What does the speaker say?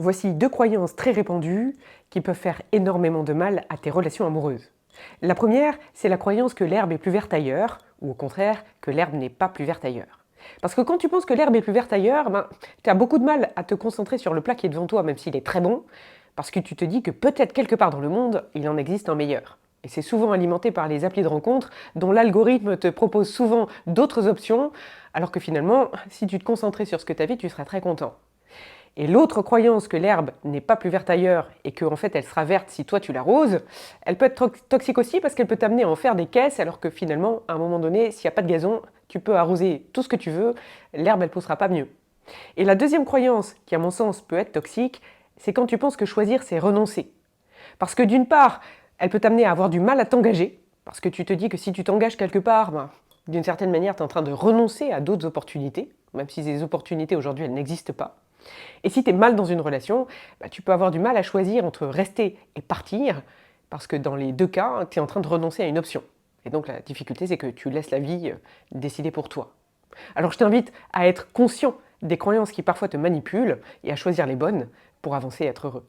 Voici deux croyances très répandues qui peuvent faire énormément de mal à tes relations amoureuses. La première, c'est la croyance que l'herbe est plus verte ailleurs, ou au contraire, que l'herbe n'est pas plus verte ailleurs. Parce que quand tu penses que l'herbe est plus verte ailleurs, tu as beaucoup de mal à te concentrer sur le plat qui est devant toi, même s'il est très bon, parce que tu te dis que peut-être quelque part dans le monde, il en existe un meilleur. Et c'est souvent alimenté par les applis de rencontres, dont l'algorithme te propose souvent d'autres options, alors que finalement, si tu te concentrais sur ce que tu as vu, tu serais très content. Et l'autre croyance que l'herbe n'est pas plus verte ailleurs et qu'en fait elle sera verte si toi tu l'arroses, elle peut être toxique aussi parce qu'elle peut t'amener à en faire des caisses alors que finalement, à un moment donné, s'il n'y a pas de gazon, tu peux arroser tout ce que tu veux, l'herbe elle poussera pas mieux. Et la deuxième croyance, qui à mon sens peut être toxique, c'est quand tu penses que choisir c'est renoncer. Parce que d'une part, elle peut t'amener à avoir du mal à t'engager, parce que tu te dis que si tu t'engages quelque part, d'une certaine manière tu es en train de renoncer à d'autres opportunités, même si ces opportunités aujourd'hui elles n'existent pas. Et si tu es mal dans une relation, tu peux avoir du mal à choisir entre rester et partir, parce que dans les deux cas, tu es en train de renoncer à une option. Et donc la difficulté, c'est que tu laisses la vie décider pour toi. Alors je t'invite à être conscient des croyances qui parfois te manipulent et à choisir les bonnes pour avancer et être heureux.